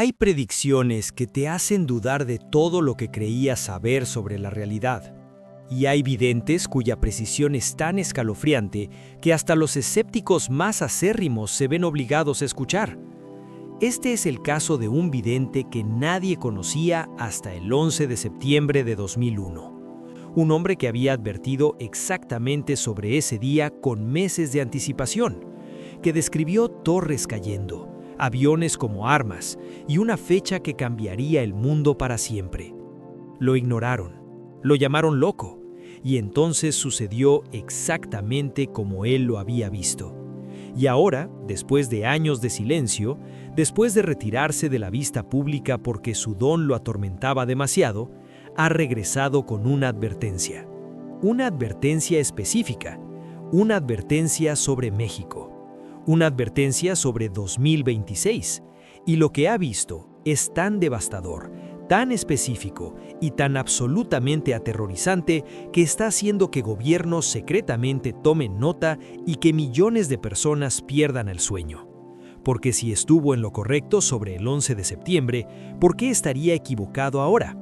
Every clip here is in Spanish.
Hay predicciones que te hacen dudar de todo lo que creías saber sobre la realidad. Y hay videntes cuya precisión es tan escalofriante que hasta los escépticos más acérrimos se ven obligados a escuchar. Este es el caso de un vidente que nadie conocía hasta el 11 de septiembre de 2001. Un hombre que había advertido exactamente sobre ese día con meses de anticipación, que describió torres cayendo, aviones como armas y una fecha que cambiaría el mundo para siempre. Lo ignoraron, lo llamaron loco, y entonces sucedió exactamente como él lo había visto. Y ahora, después de años de silencio, después de retirarse de la vista pública porque su don lo atormentaba demasiado, ha regresado con una advertencia específica, una advertencia sobre México, una advertencia sobre 2026, y lo que ha visto es tan devastador, tan específico y tan absolutamente aterrorizante que está haciendo que gobiernos secretamente tomen nota y que millones de personas pierdan el sueño. Porque si estuvo en lo correcto sobre el 11 de septiembre, ¿por qué estaría equivocado ahora?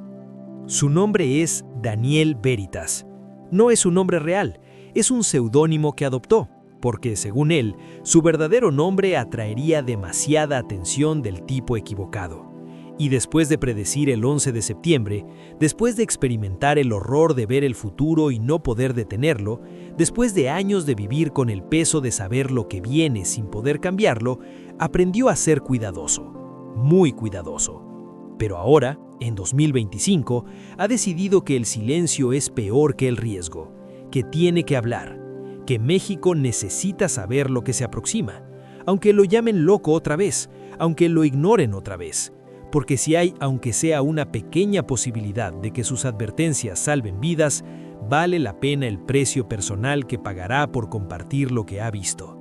Su nombre es Daniel Veritas. No es un nombre real, es un seudónimo que adoptó, porque, según él, su verdadero nombre atraería demasiada atención del tipo equivocado. Y después de predecir el 11 de septiembre, después de experimentar el horror de ver el futuro y no poder detenerlo, después de años de vivir con el peso de saber lo que viene sin poder cambiarlo, aprendió a ser cuidadoso, muy cuidadoso. Pero ahora, en 2025, ha decidido que el silencio es peor que el riesgo, que tiene que hablar, que México necesita saber lo que se aproxima, aunque lo llamen loco otra vez, aunque lo ignoren otra vez. Porque si hay, aunque sea una pequeña posibilidad de que sus advertencias salven vidas, vale la pena el precio personal que pagará por compartir lo que ha visto.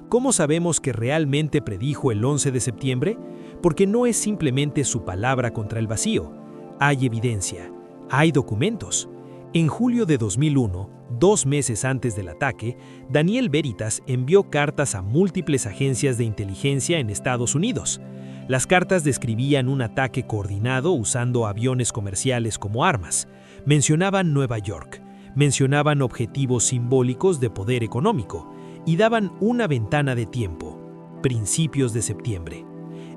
¿Cómo sabemos que realmente predijo el 11 de septiembre? Porque no es simplemente su palabra contra el vacío. Hay evidencia, hay documentos. En julio de 2001, 2 meses antes del ataque, Daniel Veritas envió cartas a múltiples agencias de inteligencia en Estados Unidos. Las cartas describían un ataque coordinado usando aviones comerciales como armas. Mencionaban Nueva York, mencionaban objetivos simbólicos de poder económico y daban una ventana de tiempo, principios de septiembre.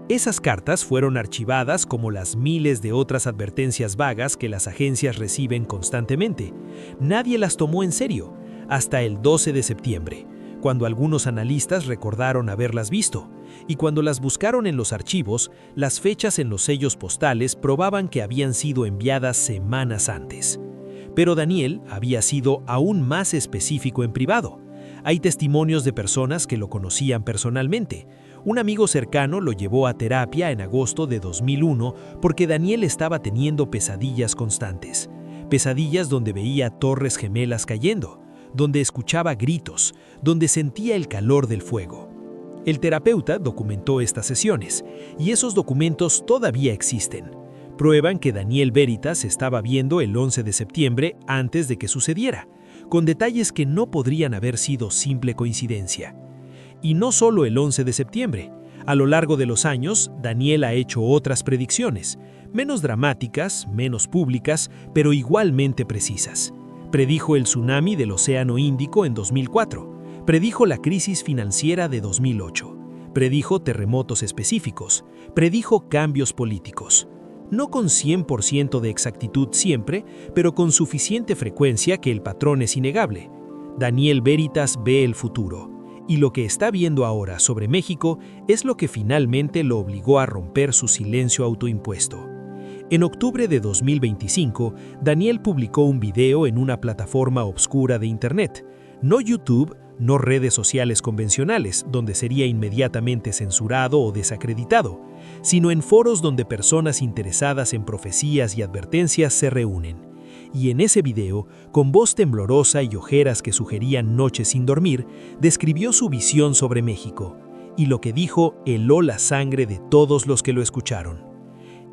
Esas cartas fueron archivadas como las miles de otras advertencias vagas que las agencias reciben constantemente. Nadie las tomó en serio, hasta el 12 de septiembre, cuando algunos analistas recordaron haberlas visto, y cuando las buscaron en los archivos, las fechas en los sellos postales probaban que habían sido enviadas semanas antes. Pero Daniel había sido aún más específico en privado. Hay testimonios de personas que lo conocían personalmente. Un amigo cercano lo llevó a terapia en agosto de 2001 porque Daniel estaba teniendo pesadillas constantes. Pesadillas donde veía torres gemelas cayendo, donde escuchaba gritos, donde sentía el calor del fuego. El terapeuta documentó estas sesiones, y esos documentos todavía existen. Prueban que Daniel Veritas estaba viendo el 11 de septiembre antes de que sucediera, con detalles que no podrían haber sido simple coincidencia. Y no solo el 11 de septiembre. A lo largo de los años, Daniel ha hecho otras predicciones, menos dramáticas, menos públicas, pero igualmente precisas. Predijo el tsunami del Océano Índico en 2004. Predijo la crisis financiera de 2008. Predijo terremotos específicos. Predijo cambios políticos. No con 100% de exactitud siempre, pero con suficiente frecuencia que el patrón es innegable. Daniel Veritas ve el futuro. Y lo que está viendo ahora sobre México es lo que finalmente lo obligó a romper su silencio autoimpuesto. En octubre de 2025, Daniel publicó un video en una plataforma obscura de Internet, no YouTube, no redes sociales convencionales, donde sería inmediatamente censurado o desacreditado, sino en foros donde personas interesadas en profecías y advertencias se reúnen. Y en ese video, con voz temblorosa y ojeras que sugerían noches sin dormir, describió su visión sobre México, y lo que dijo heló la sangre de todos los que lo escucharon.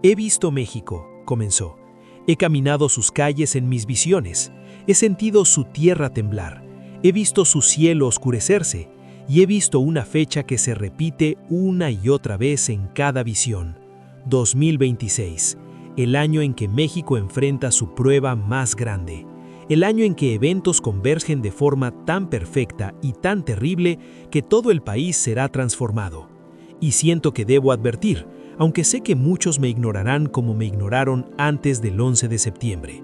He visto México, comenzó. He caminado sus calles en mis visiones. He sentido su tierra temblar. He visto su cielo oscurecerse. Y he visto una fecha que se repite una y otra vez en cada visión. 2026, el año en que México enfrenta su prueba más grande. El año en que eventos convergen de forma tan perfecta y tan terrible que todo el país será transformado. Y siento que debo advertir, aunque sé que muchos me ignorarán como me ignoraron antes del 11 de septiembre.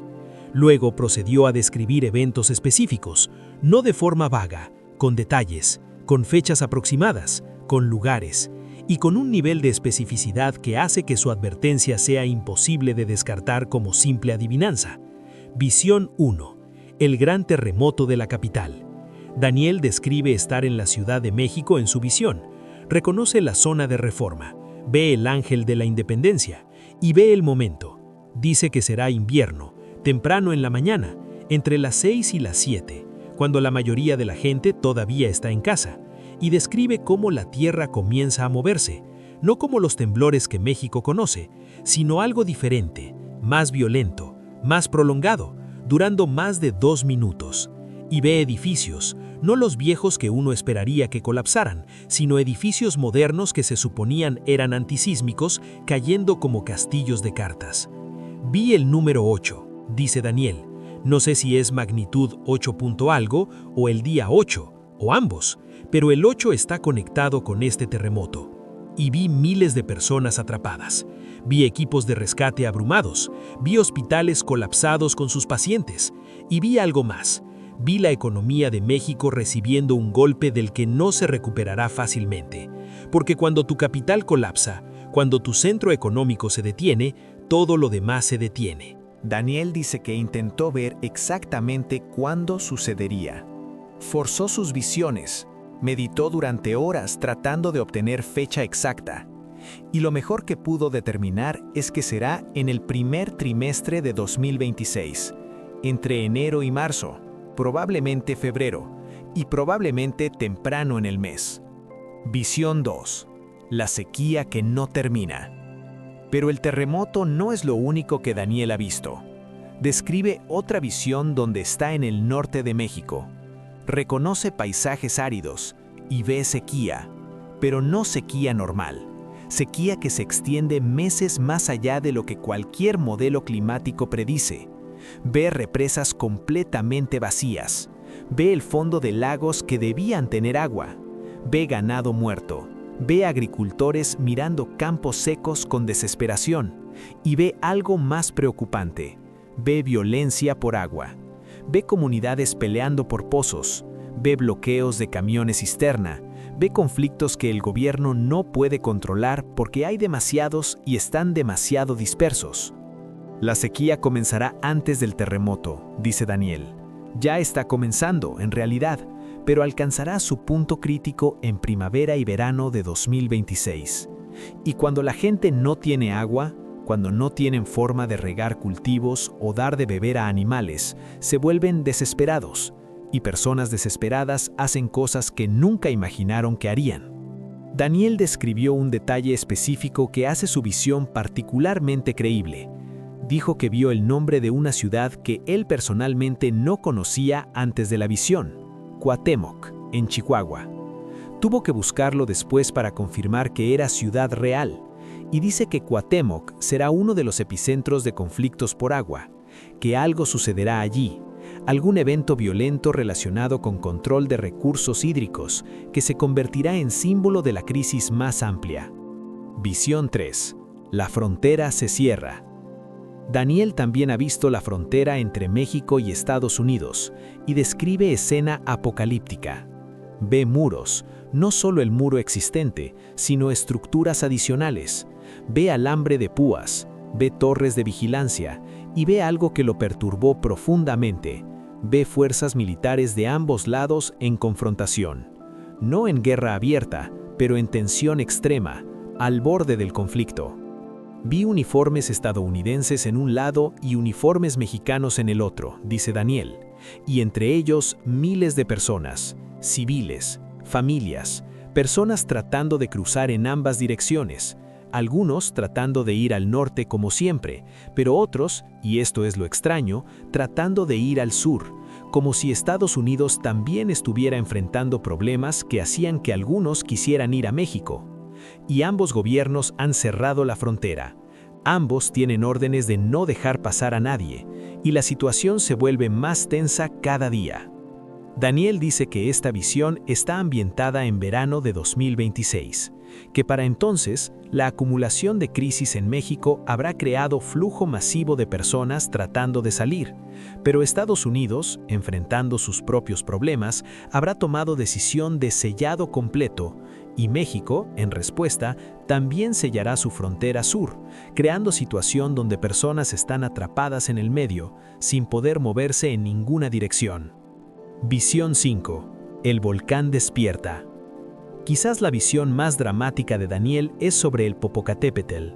Luego procedió a describir eventos específicos, no de forma vaga, con detalles, con fechas aproximadas, con lugares, y con un nivel de especificidad que hace que su advertencia sea imposible de descartar como simple adivinanza. Visión 1. El gran terremoto de la capital. Daniel describe estar en la Ciudad de México en su visión. Reconoce la zona de Reforma, ve el ángel de la Independencia y ve el momento. Dice que será invierno, temprano en la mañana, entre las 6 y las 7, cuando la mayoría de la gente todavía está en casa, y describe cómo la tierra comienza a moverse, no como los temblores que México conoce, sino algo diferente, más violento, más prolongado, durando más de 2 minutos. Y ve edificios, no los viejos que uno esperaría que colapsaran, sino edificios modernos que se suponían eran antisísmicos, cayendo como castillos de cartas. Vi el número 8, dice Daniel. No sé si es magnitud 8 punto algo o el día 8, o ambos, pero el 8 está conectado con este terremoto. Y vi miles de personas atrapadas. Vi equipos de rescate abrumados, vi hospitales colapsados con sus pacientes, y vi algo más. Vi la economía de México recibiendo un golpe del que no se recuperará fácilmente. Porque cuando tu capital colapsa, cuando tu centro económico se detiene, todo lo demás se detiene. Daniel dice que intentó ver exactamente cuándo sucedería. Forzó sus visiones, meditó durante horas tratando de obtener fecha exacta. Y lo mejor que pudo determinar es que será en el primer trimestre de 2026, entre enero y marzo, probablemente febrero, y probablemente temprano en el mes. Visión 2. La sequía que no termina. Pero el terremoto no es lo único que Daniel ha visto. Describe otra visión donde está en el norte de México. Reconoce paisajes áridos y ve sequía, pero no sequía normal. Sequía que se extiende meses más allá de lo que cualquier modelo climático predice. Ve represas completamente vacías. Ve el fondo de lagos que debían tener agua. Ve ganado muerto. Ve agricultores mirando campos secos con desesperación. Y ve algo más preocupante. Ve violencia por agua. Ve comunidades peleando por pozos. Ve bloqueos de camiones cisterna. Ve conflictos que el gobierno no puede controlar porque hay demasiados y están demasiado dispersos. La sequía comenzará antes del terremoto, dice Daniel. Ya está comenzando, en realidad, pero alcanzará su punto crítico en primavera y verano de 2026. Y cuando la gente no tiene agua, cuando no tienen forma de regar cultivos o dar de beber a animales, se vuelven desesperados. Y personas desesperadas hacen cosas que nunca imaginaron que harían. Daniel describió un detalle específico que hace su visión particularmente creíble. Dijo que vio el nombre de una ciudad que él personalmente no conocía antes de la visión, Cuauhtémoc, en Chihuahua. Tuvo que buscarlo después para confirmar que era ciudad real, y dice que Cuauhtémoc será uno de los epicentros de conflictos por agua, que algo sucederá allí, algún evento violento relacionado con control de recursos hídricos que se convertirá en símbolo de la crisis más amplia. Visión 3. La frontera se cierra. Daniel también ha visto la frontera entre México y Estados Unidos y describe escena apocalíptica. Ve muros, no solo el muro existente, sino estructuras adicionales. Ve alambre de púas, ve torres de vigilancia y ve algo que lo perturbó profundamente. Ve fuerzas militares de ambos lados en confrontación. No en guerra abierta, pero en tensión extrema, al borde del conflicto. Vi uniformes estadounidenses en un lado y uniformes mexicanos en el otro, dice Daniel, y entre ellos miles de personas, civiles, familias, personas tratando de cruzar en ambas direcciones, algunos tratando de ir al norte como siempre, pero otros, y esto es lo extraño, tratando de ir al sur, como si Estados Unidos también estuviera enfrentando problemas que hacían que algunos quisieran ir a México. y ambos gobiernos han cerrado la frontera. Ambos tienen órdenes de no dejar pasar a nadie, y la situación se vuelve más tensa cada día. Daniel dice que esta visión está ambientada en verano de 2026, que para entonces la acumulación de crisis en México habrá creado flujo masivo de personas tratando de salir, pero Estados Unidos, enfrentando sus propios problemas, habrá tomado decisión de sellado completo, y México, en respuesta, también sellará su frontera sur, creando situación donde personas están atrapadas en el medio, sin poder moverse en ninguna dirección. Visión 5. El volcán despierta. Quizás la visión más dramática de Daniel es sobre el Popocatépetl.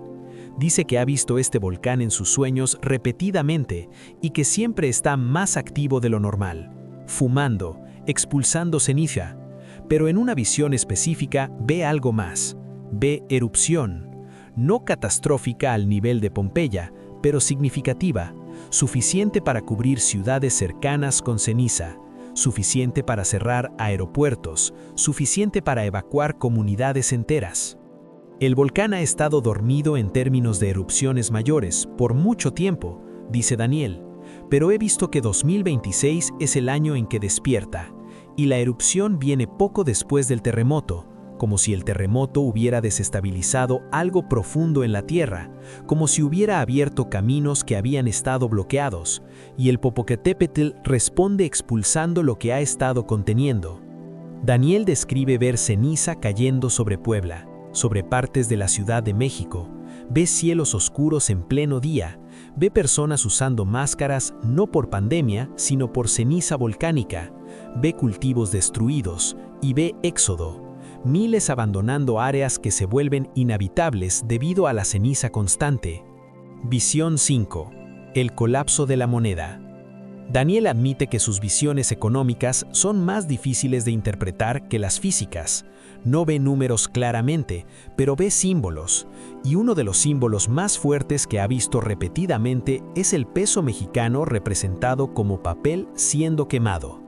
Dice que ha visto este volcán en sus sueños repetidamente y que siempre está más activo de lo normal, fumando, expulsando ceniza. Pero en una visión específica ve algo más. Ve erupción, no catastrófica al nivel de Pompeya, pero significativa, suficiente para cubrir ciudades cercanas con ceniza, suficiente para cerrar aeropuertos, suficiente para evacuar comunidades enteras. El volcán ha estado dormido en términos de erupciones mayores por mucho tiempo, dice Daniel, pero he visto que 2026 es el año en que despierta, y la erupción viene poco después del terremoto, como si el terremoto hubiera desestabilizado algo profundo en la tierra, como si hubiera abierto caminos que habían estado bloqueados, y el Popocatépetl responde expulsando lo que ha estado conteniendo. Daniel describe ver ceniza cayendo sobre Puebla, sobre partes de la Ciudad de México, ve cielos oscuros en pleno día, ve personas usando máscaras no por pandemia, sino por ceniza volcánica, ve cultivos destruidos y ve éxodo. Miles abandonando áreas que se vuelven inhabitables debido a la ceniza constante. Visión 5. El colapso de la moneda. Daniel admite que sus visiones económicas son más difíciles de interpretar que las físicas. No ve números claramente, pero ve símbolos, y uno de los símbolos más fuertes que ha visto repetidamente es el peso mexicano representado como papel siendo quemado.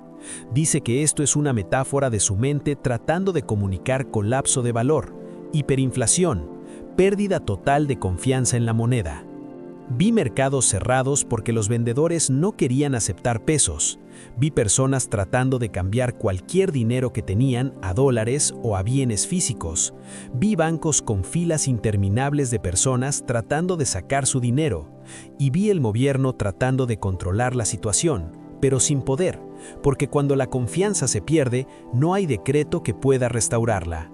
Dice que esto es una metáfora de su mente tratando de comunicar colapso de valor, hiperinflación, pérdida total de confianza en la moneda. Vi mercados cerrados porque los vendedores no querían aceptar pesos. Vi personas tratando de cambiar cualquier dinero que tenían a dólares o a bienes físicos. Vi bancos con filas interminables de personas tratando de sacar su dinero. Y vi el gobierno tratando de controlar la situación, pero sin poder, porque cuando la confianza se pierde, no hay decreto que pueda restaurarla.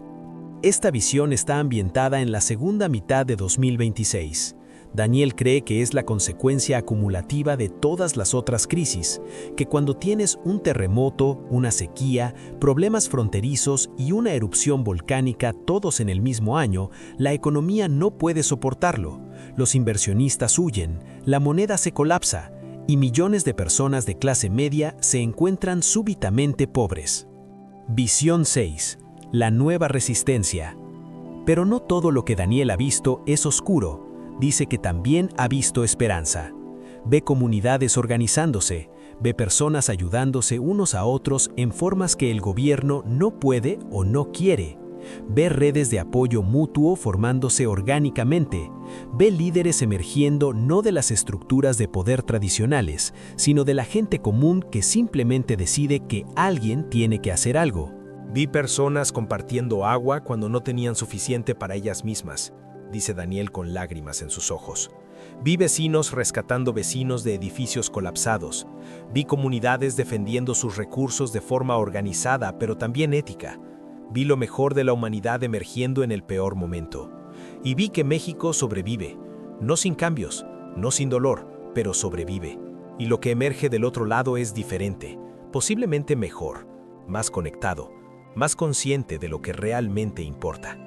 Esta visión está ambientada en la segunda mitad de 2026. Daniel cree que es la consecuencia acumulativa de todas las otras crisis, que cuando tienes un terremoto, una sequía, problemas fronterizos y una erupción volcánica todos en el mismo año, la economía no puede soportarlo. Los inversionistas huyen, la moneda se colapsa, y millones de personas de clase media se encuentran súbitamente pobres. Visión 6. La nueva resistencia. Pero no todo lo que Daniel ha visto es oscuro. Dice que también ha visto esperanza. Ve comunidades organizándose, ve personas ayudándose unos a otros en formas que el gobierno no puede o no quiere. Ve redes de apoyo mutuo formándose orgánicamente. Ve líderes emergiendo no de las estructuras de poder tradicionales, sino de la gente común que simplemente decide que alguien tiene que hacer algo. Vi personas compartiendo agua cuando no tenían suficiente para ellas mismas, dice Daniel con lágrimas en sus ojos. Vi vecinos rescatando vecinos de edificios colapsados. Vi comunidades defendiendo sus recursos de forma organizada, pero también ética. Vi lo mejor de la humanidad emergiendo en el peor momento. Y vi que México sobrevive, no sin cambios, no sin dolor, pero sobrevive. Y lo que emerge del otro lado es diferente, posiblemente mejor, más conectado, más consciente de lo que realmente importa.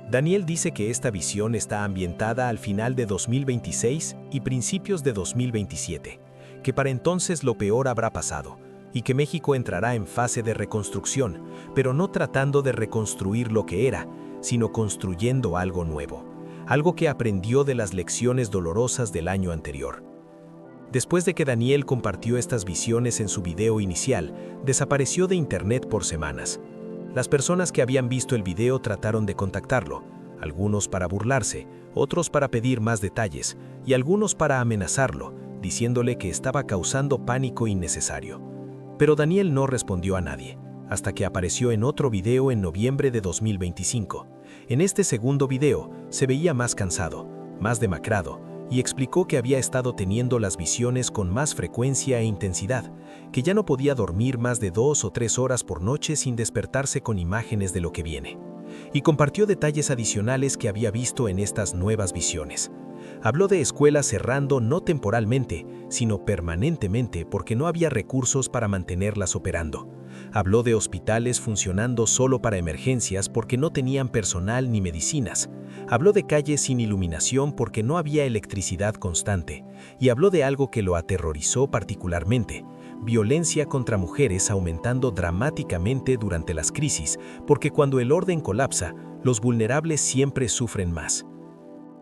Daniel dice que esta visión está ambientada al final de 2026 y principios de 2027, que para entonces lo peor habrá pasado, y que México entrará en fase de reconstrucción, pero no tratando de reconstruir lo que era, sino construyendo algo nuevo, algo que aprendió de las lecciones dolorosas del año anterior. Después de que Daniel compartió estas visiones en su video inicial, desapareció de internet por semanas. Las personas que habían visto el video trataron de contactarlo, algunos para burlarse, otros para pedir más detalles y algunos para amenazarlo, diciéndole que estaba causando pánico innecesario. Pero Daniel no respondió a nadie, hasta que apareció en otro video en noviembre de 2025. En este segundo video se veía más cansado, más demacrado, y explicó que había estado teniendo las visiones con más frecuencia e intensidad, que ya no podía dormir más de 2 o 3 horas por noche sin despertarse con imágenes de lo que viene. Y compartió detalles adicionales que había visto en estas nuevas visiones. Habló de escuelas cerrando no temporalmente, sino permanentemente porque no había recursos para mantenerlas operando. Habló de hospitales funcionando solo para emergencias porque no tenían personal ni medicinas. Habló de calles sin iluminación porque no había electricidad constante. Y habló de algo que lo aterrorizó particularmente: violencia contra mujeres aumentando dramáticamente durante las crisis, porque cuando el orden colapsa, los vulnerables siempre sufren más.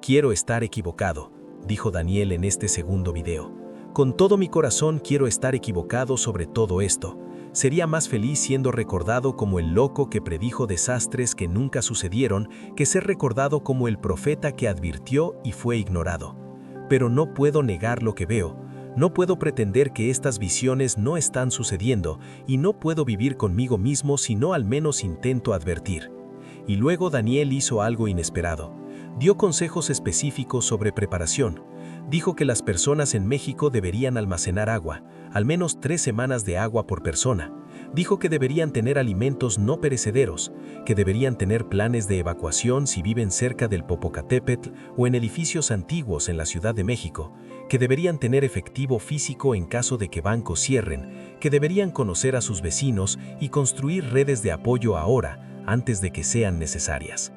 Quiero estar equivocado, dijo Daniel en este segundo video. Con todo mi corazón quiero estar equivocado sobre todo esto. Sería más feliz siendo recordado como el loco que predijo desastres que nunca sucedieron que ser recordado como el profeta que advirtió y fue ignorado. Pero no puedo negar lo que veo. No puedo pretender que estas visiones no están sucediendo y no puedo vivir conmigo mismo si no al menos intento advertir. Y luego Daniel hizo algo inesperado. Dio consejos específicos sobre preparación. Dijo que las personas en México deberían almacenar agua, al menos 3 semanas de agua por persona. Dijo que deberían tener alimentos no perecederos, que deberían tener planes de evacuación si viven cerca del Popocatépetl o en edificios antiguos en la Ciudad de México, que deberían tener efectivo físico en caso de que bancos cierren, que deberían conocer a sus vecinos y construir redes de apoyo ahora, antes de que sean necesarias.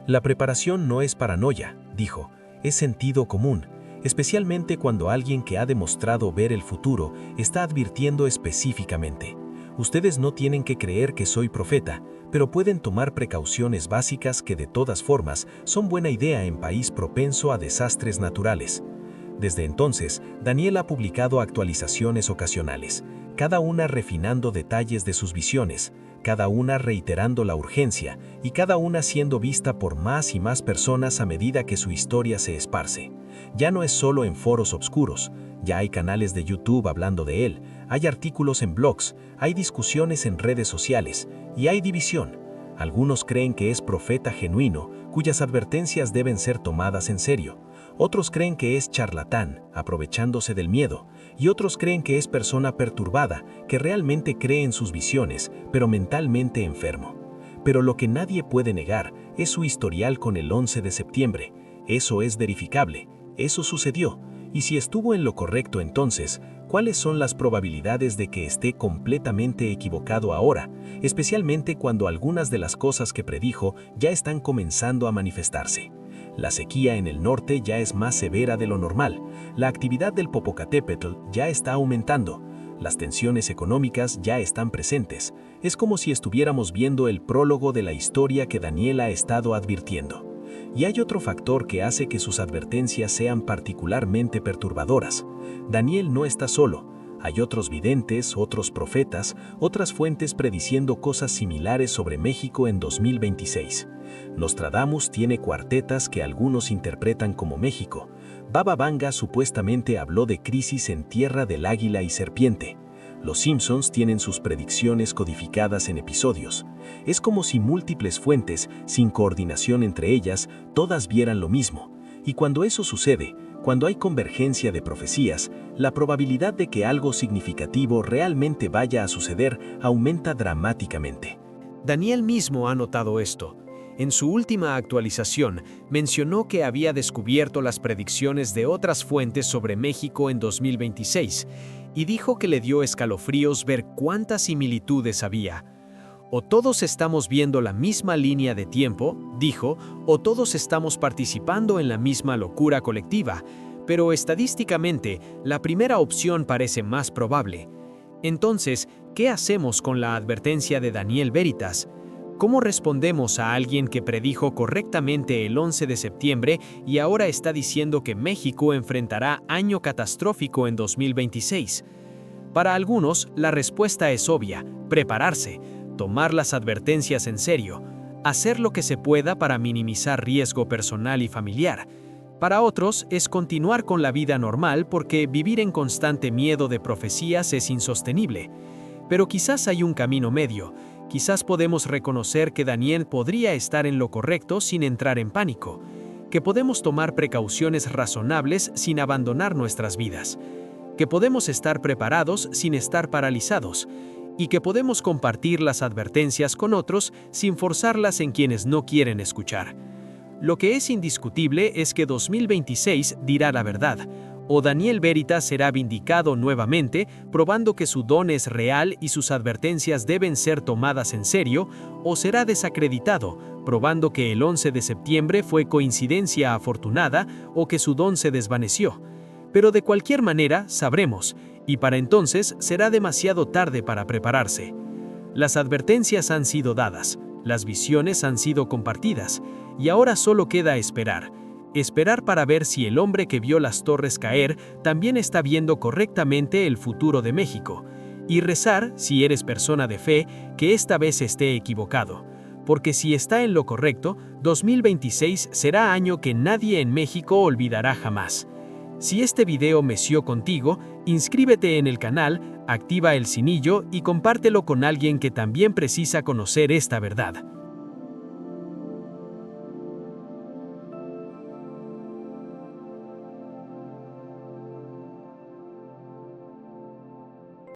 La preparación no es paranoia, dijo, es sentido común, especialmente cuando alguien que ha demostrado ver el futuro está advirtiendo específicamente. Ustedes no tienen que creer que soy profeta, pero pueden tomar precauciones básicas que de todas formas son buena idea en país propenso a desastres naturales. Desde entonces, Daniel ha publicado actualizaciones ocasionales, cada una refinando detalles de sus visiones, cada una reiterando la urgencia y cada una siendo vista por más y más personas a medida que su historia se esparce. Ya no es solo en foros oscuros, ya hay canales de YouTube hablando de él, hay artículos en blogs, hay discusiones en redes sociales y hay división. Algunos creen que es profeta genuino, cuyas advertencias deben ser tomadas en serio. Otros creen que es charlatán, aprovechándose del miedo, y otros creen que es persona perturbada, que realmente cree en sus visiones, pero mentalmente enfermo. Pero lo que nadie puede negar es su historial con el 11 de septiembre. Eso es verificable, eso sucedió, y si estuvo en lo correcto entonces, ¿cuáles son las probabilidades de que esté completamente equivocado ahora, especialmente cuando algunas de las cosas que predijo ya están comenzando a manifestarse? La sequía en el norte ya es más severa de lo normal, la actividad del Popocatépetl ya está aumentando, las tensiones económicas ya están presentes. Es como si estuviéramos viendo el prólogo de la historia que Daniel ha estado advirtiendo. Y hay otro factor que hace que sus advertencias sean particularmente perturbadoras. Daniel no está solo. Hay otros videntes, otros profetas, otras fuentes prediciendo cosas similares sobre México en 2026. Nostradamus tiene cuartetas que algunos interpretan como México. Baba Vanga supuestamente habló de crisis en tierra del águila y serpiente. Los Simpsons tienen sus predicciones codificadas en episodios. Es como si múltiples fuentes, sin coordinación entre ellas, todas vieran lo mismo. Y cuando eso sucede, cuando hay convergencia de profecías, la probabilidad de que algo significativo realmente vaya a suceder aumenta dramáticamente. Daniel mismo ha notado esto. En su última actualización, mencionó que había descubierto las predicciones de otras fuentes sobre México en 2026 y dijo que le dio escalofríos ver cuántas similitudes había. O todos estamos viendo la misma línea de tiempo, dijo, o todos estamos participando en la misma locura colectiva, pero estadísticamente, la primera opción parece más probable. Entonces, ¿qué hacemos con la advertencia de Daniel Veritas? ¿Cómo respondemos a alguien que predijo correctamente el 11 de septiembre y ahora está diciendo que México enfrentará año catastrófico en 2026? Para algunos, la respuesta es obvia: prepararse. tomar las advertencias en serio, hacer lo que se pueda para minimizar riesgo personal y familiar. Para otros es continuar con la vida normal porque vivir en constante miedo de profecías es insostenible. Pero quizás hay un camino medio. Quizás podemos reconocer que Daniel podría estar en lo correcto sin entrar en pánico, que podemos tomar precauciones razonables sin abandonar nuestras vidas, que podemos estar preparados sin estar paralizados, y que podemos compartir las advertencias con otros sin forzarlas en quienes no quieren escuchar. Lo que es indiscutible es que 2026 dirá la verdad, o Daniel Veritas será vindicado nuevamente, probando que su don es real y sus advertencias deben ser tomadas en serio, o será desacreditado, probando que el 11 de septiembre fue coincidencia afortunada o que su don se desvaneció. Pero de cualquier manera, sabremos, y para entonces será demasiado tarde para prepararse. Las advertencias han sido dadas, las visiones han sido compartidas, y ahora solo queda esperar. Esperar para ver si el hombre que vio las torres caer también está viendo correctamente el futuro de México, y rezar, si eres persona de fe, que esta vez esté equivocado, porque si está en lo correcto, 2026 será año que nadie en México olvidará jamás. Si este video meció contigo, inscríbete en el canal, activa el cinillo y compártelo con alguien que también precisa conocer esta verdad.